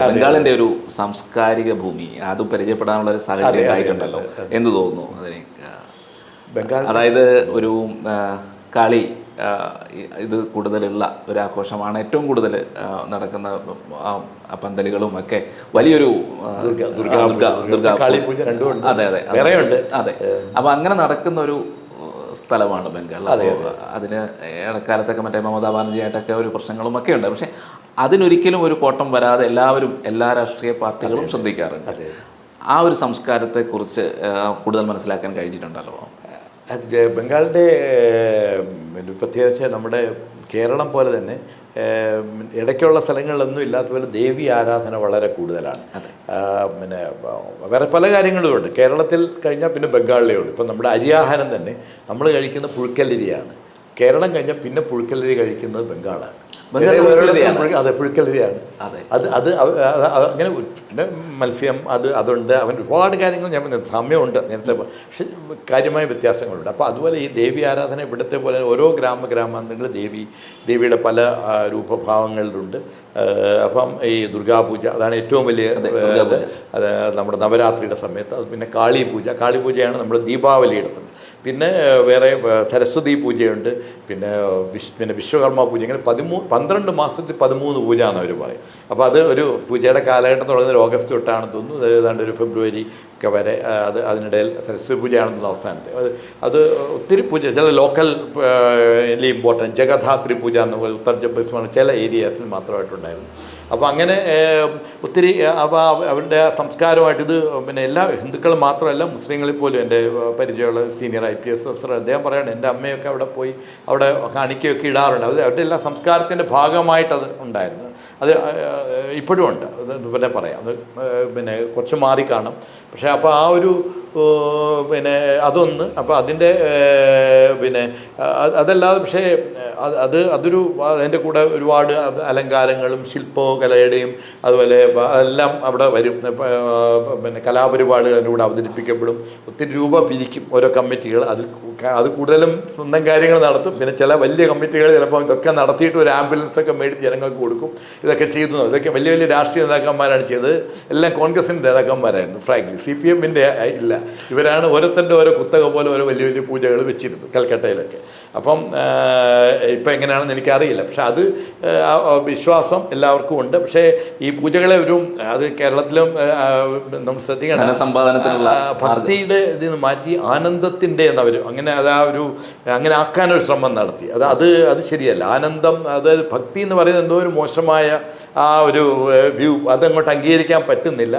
ബംഗാളിന്റെ ഒരു സാംസ്കാരിക ഭൂമി അത് പരിചയപ്പെടാനുള്ള ഒരു സാഹചര്യം ഉണ്ടായിട്ടുണ്ടല്ലോ. എന്ത് തോന്നുന്നു അതിനെ? അതായത് ഒരു കളി ഇത് കൂടുതലുള്ള ഒരു ആഘോഷമാണ്. ഏറ്റവും കൂടുതൽ നടക്കുന്ന പന്തലുകളും ഒക്കെ വലിയൊരു അതെ അതെ അതെ. അപ്പം അങ്ങനെ നടക്കുന്ന ഒരു സ്ഥലമാണ് ബംഗാൾ. അതിന് ഇടക്കാലത്തൊക്കെ മറ്റേ മമതാ ബാനർജിയായിട്ടൊക്കെ ഒരു പ്രശ്നങ്ങളും ഒക്കെ ഉണ്ട്. പക്ഷെ അതിനൊരിക്കലും ഒരു കോട്ടം വരാതെ എല്ലാവരും എല്ലാ രാഷ്ട്രീയ പാർട്ടികളും ശ്രദ്ധിക്കാറുണ്ട്. ആ ഒരു സംസ്കാരത്തെക്കുറിച്ച് കൂടുതൽ മനസ്സിലാക്കാൻ കഴിഞ്ഞിട്ടുണ്ടല്ലോ. ബംഗാളിൻ്റെ പ്രത്യേകിച്ച് നമ്മുടെ കേരളം പോലെ തന്നെ ഇടയ്ക്കുള്ള സ്ഥലങ്ങളിലൊന്നും ഇല്ലാത്ത പോലെ ദേവി ആരാധന വളരെ കൂടുതലാണ്. പിന്നെ വേറെ പല കാര്യങ്ങളും ഉണ്ട്. കേരളത്തിൽ കഴിഞ്ഞാൽ പിന്നെ ബംഗാളിലേ ഉള്ളൂ. ഇപ്പം നമ്മുടെ അരിയാഹാരം തന്നെ നമ്മൾ കഴിക്കുന്ന പുഴുക്കല്ലരിയാണ്. കേരളം കഴിഞ്ഞാൽ പിന്നെ പുഴുക്കല്ലരി കഴിക്കുന്നത് ബംഗാളാണ്. അതെ, പുഴുക്കലരിയാണ്. അത് അങ്ങനെ പിന്നെ മത്സ്യം അതുണ്ട്. അവൻ ഒരുപാട് കാര്യങ്ങൾ ഞാൻ സമയമുണ്ട് നേരത്തെ, പക്ഷെ കാര്യമായ വ്യത്യാസങ്ങളുണ്ട്. അപ്പോൾ അതുപോലെ ഈ ദേവി ആരാധന ഇവിടുത്തെ പോലെ ഓരോ ഗ്രാമാന്തരങ്ങളിൽ ദേവിയുടെ പല രൂപഭാവങ്ങളിലുണ്ട്. അപ്പം ഈ ദുർഗാപൂജ അതാണ് ഏറ്റവും വലിയ അത് നമ്മുടെ നവരാത്രിയുടെ സമയത്ത്. അത് പിന്നെ കാളിപൂജയാണ് നമ്മുടെ ദീപാവലിയുടെ സമയത്ത്. പിന്നെ വേറെ സരസ്വതി പൂജയുണ്ട്. പിന്നെ വിശ്വകർമ്മ പൂജ. ഇങ്ങനെ 12 മാസത്തിൽ 13 പൂജ എന്ന് അവർ പറയും. അപ്പോൾ അത് ഒരു പൂജയുടെ കാലഘട്ടം തുടങ്ങുന്നത് ഓഗസ്റ്റ് തൊട്ടാണെന്ന് തോന്നുന്നു. ഏതാണ്ട് ഒരു ഫെബ്രുവരി ഒക്കെ വരെ. അതിനിടയിൽ സരസ്വതി പൂജയാണെന്ന് തോന്നുന്നു അവസാനത്തെ. അത് ഒത്തിരി പൂജ, ചില ലോക്കൽ ഇമ്പോർട്ടൻറ്റ് ജഗധാത്രി പൂജ എന്ന് പറയുന്നത് ഉത്തർ ജബ്ബീസ് ചില ഏരിയാസിൽ മാത്രമായിട്ടുണ്ടായിരുന്നു. അപ്പോൾ അങ്ങനെ ഒത്തിരി അവരുടെ സംസ്കാരമായിട്ട് ഇത് പിന്നെ എല്ലാ ഹിന്ദുക്കളും മാത്രമല്ല മുസ്ലിങ്ങളിൽ പോലും എൻ്റെ പരിചയമുള്ള സീനിയർ IPS ഓഫീസർ അദ്ദേഹം പറയുന്നത് എൻ്റെ അമ്മയൊക്കെ അവിടെ പോയി അവിടെ കാണിക്കുകയൊക്കെ ഇടാറുണ്ട്. അത് അവരുടെ എല്ലാ സംസ്കാരത്തിൻ്റെ ഭാഗമായിട്ടത് ഉണ്ടായിരുന്നു. അത് ഇപ്പോഴും ഉണ്ട്. പിന്നെ പറയാം, അത് പിന്നെ കുറച്ച് മാറി കാണും. പക്ഷേ അപ്പോൾ ആ ഒരു പിന്നെ അതൊന്ന്. അപ്പോൾ അതിൻ്റെ പിന്നെ അതല്ലാതെ പക്ഷേ അതൊരു അതിൻ്റെ കൂടെ ഒരുപാട് അലങ്കാരങ്ങളും ശില്പകലയുടെയും അതുപോലെ എല്ലാം അവിടെ വരും. പിന്നെ കലാപരിപാടികൾ അതിൻ്റെ കൂടെ അവതരിപ്പിക്കപ്പെടും. ഒത്തിരി രൂപ പിരിക്കും ഓരോ കമ്മിറ്റികൾ. അത് കൂടുതലും സ്വന്തം കാര്യങ്ങൾ നടത്തും. പിന്നെ ചില വലിയ കമ്മിറ്റികൾ ചിലപ്പോൾ ഇതൊക്കെ നടത്തിയിട്ട് ഒരു ആംബുലൻസൊക്കെ മേടിച്ച് ജനങ്ങൾക്ക് കൊടുക്കും. ഇതൊക്കെ ചെയ്തു. ഇതൊക്കെ വലിയ വലിയ രാഷ്ട്രീയ നേതാക്കന്മാരാണ് ചെയ്തത്. എല്ലാം കോൺഗ്രസിൻ്റെ നേതാക്കന്മാരായിരുന്നു. ഫ്രാങ്ക്ലി CPMൻ്റെ ഇല്ല. ഇവരാണ് ഓരോരുത്തരുടെ ഓരോ കുത്തക പോലെ ഓരോ വലിയ വലിയ പൂജകൾ വെച്ചിരുന്നു കൽക്കട്ടയിലൊക്കെ. അപ്പം ഇപ്പം എങ്ങനെയാണെന്ന് എനിക്കറിയില്ല. പക്ഷെ അത് വിശ്വാസം എല്ലാവർക്കും ഉണ്ട്. പക്ഷേ ഈ പൂജകളെ അത് കേരളത്തിലും നമ്മൾ ശ്രദ്ധിക്കണം. ഭക്തിയുടെ ഇതിന് മാറ്റി ആനന്ദത്തിൻ്റെ എന്നവർ അങ്ങനെ അങ്ങനെ ആക്കാനൊരു ശ്രമം നടത്തി. അത് ശരിയല്ല. ആനന്ദം, അതായത് ഭക്തി എന്ന് പറയുന്നത് എന്തോ ഒരു മോശമായ ആ ഒരു വ്യൂ അതങ്ങോട്ട് അംഗീകരിക്കാൻ പറ്റുന്നില്ല.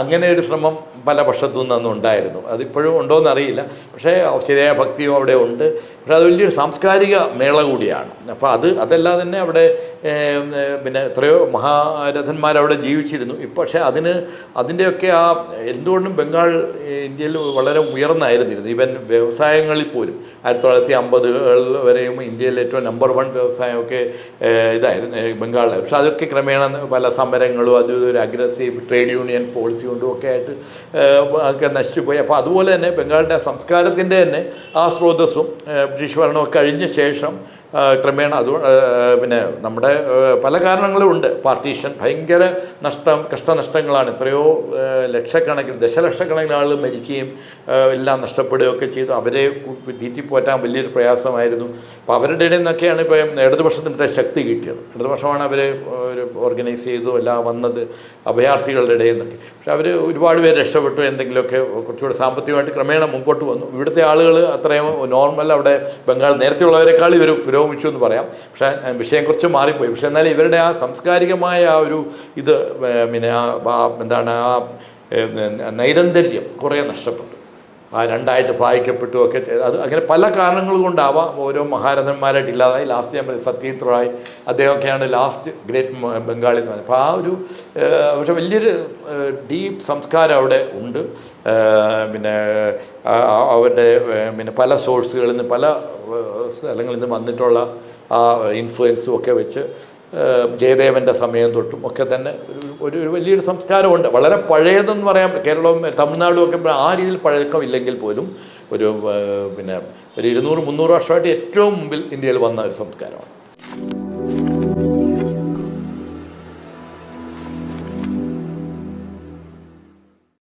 അങ്ങനെ ഒരു ശ്രമം പല പക്ഷത്തു നിന്നൊന്നും ഉണ്ടായിരുന്നു. അതിപ്പോഴും ഉണ്ടോയെന്ന് അറിയില്ല. പക്ഷേ ശരിയായ ഭക്തിയും അവിടെ ഉണ്ട്. പക്ഷേ അത് വലിയൊരു സാംസ്കാരിക മേള കൂടിയാണ്. അപ്പോൾ അതല്ലാതെ തന്നെ അവിടെ പിന്നെ എത്രയോ മഹാരഥന്മാരവിടെ ജീവിച്ചിരുന്നു. പക്ഷേ അതിൻ്റെയൊക്കെ എന്തുകൊണ്ടും ബംഗാൾ ഇന്ത്യയിൽ വളരെ ഉയർന്നായിരുന്നിരുന്നു. ഈവൻ വ്യവസായങ്ങളിൽ പോലും 1950 വരെയും ഇന്ത്യയിൽ ഏറ്റവും നമ്പർ 1 വ്യവസായമൊക്കെ ഇതായിരുന്നു ബംഗാളിൽ. പക്ഷെ അതൊക്കെ ക്രമേണ പല സമരങ്ങളും ഒരു അഗ്രസീവ് ട്രേഡ് യൂണിയൻ പോളിസി കൊണ്ടും ഒക്കെ ആയിട്ട് ഒക്കെ നശിച്ചുപോയി. അപ്പോൾ അതുപോലെ തന്നെ ബംഗാളിൻ്റെ സംസ്കാരത്തിൻ്റെ തന്നെ ആ സ്രോതസ്സും ബ്രിട്ടീഷ് ഭരണമൊക്കെ കഴിഞ്ഞ ശേഷം ക്രമേണ പിന്നെ നമ്മുടെ പല കാരണങ്ങളും ഉണ്ട്. പാർട്ടീഷൻ ഭയങ്കര കഷ്ടനഷ്ടങ്ങളാണ്. എത്രയോ ലക്ഷക്കണക്കിന് ദശലക്ഷക്കണക്കിന് ആളുകൾ മരിക്കുകയും എല്ലാം നഷ്ടപ്പെടുകയൊക്കെ ചെയ്തു. അവരെ തീറ്റിപ്പോറ്റാൻ വലിയൊരു പ്രയാസമായിരുന്നു. അപ്പോൾ അവരുടെ ഇടയിൽ നിന്നൊക്കെയാണ് ഇപ്പം ഇടതുപക്ഷത്തിൻ്റെ ശക്തി കിട്ടിയത്. ഇടതുപക്ഷമാണ് അവരെ ഓർഗനൈസ് ചെയ്തു എല്ലാം വന്നത് അഭയാർത്ഥികളുടെ ഇടയിൽ നിന്നൊക്കെ. പക്ഷെ അവർ ഒരുപാട് പേര് രക്ഷപ്പെട്ടു. എന്തെങ്കിലുമൊക്കെ കുറച്ചുകൂടെ സാമ്പത്തികമായിട്ട് ക്രമേണ മുമ്പോട്ട് വന്നു. ഇവിടുത്തെ ആളുകൾ അത്രയും നോർമൽ അവിടെ ബംഗാൾ നേരത്തെയുള്ളവരെക്കാൾ ഇവർ പുരോഗമിച്ചു എന്ന് പറയാം. പക്ഷേ വിഷയം കുറച്ച് മാറിപ്പോയി. പക്ഷേ എന്നാലും ഇവരുടെ ആ സാംസ്കാരികമായ ആ ഒരു ഇത് പിന്നെ എന്താണ് ആ നൈരന്തര്യം കുറേ നഷ്ടപ്പെട്ടു. രണ്ടായിട്ട് ഭാഗിക്കപ്പെട്ടു ഒക്കെ അത് അങ്ങനെ പല കാരണങ്ങൾ കൊണ്ടാവാം. ഓരോ മഹാരഥന്മാരായിട്ട് ഇല്ലാതായി. ലാസ്റ്റ് ഞാൻ പറയും സത്യജിത് റായ് അദ്ദേഹമൊക്കെയാണ് ലാസ്റ്റ് ഗ്രേറ്റ് ബംഗാളി എന്ന് പറഞ്ഞത്. അപ്പോൾ ആ ഒരു പക്ഷെ വലിയൊരു ഡീപ്പ് സംസ്കാരം അവിടെ ഉണ്ട്. പിന്നെ അവരുടെ പിന്നെ പല സോഴ്സുകളിൽ നിന്ന് പല സ്ഥലങ്ങളിൽ നിന്ന് വന്നിട്ടുള്ള ആ ഇൻഫ്ലുവൻസും ഒക്കെ വെച്ച് ജയദേവൻ്റെ സമയം തൊട്ടും ഒക്കെ തന്നെ ഒരു വലിയൊരു സംസ്കാരമുണ്ട്. വളരെ പഴയതെന്ന് പറയാം. കേരളവും തമിഴ്നാടും ഒക്കെ ആ രീതിയിൽ പഴക്കമില്ലെങ്കിൽ പോലും പിന്നെ ഒരു 200-300 വർഷമായിട്ട് ഏറ്റവും മുമ്പിൽ ഇന്ത്യയിൽ വന്ന ഒരു സംസ്കാരമാണ്.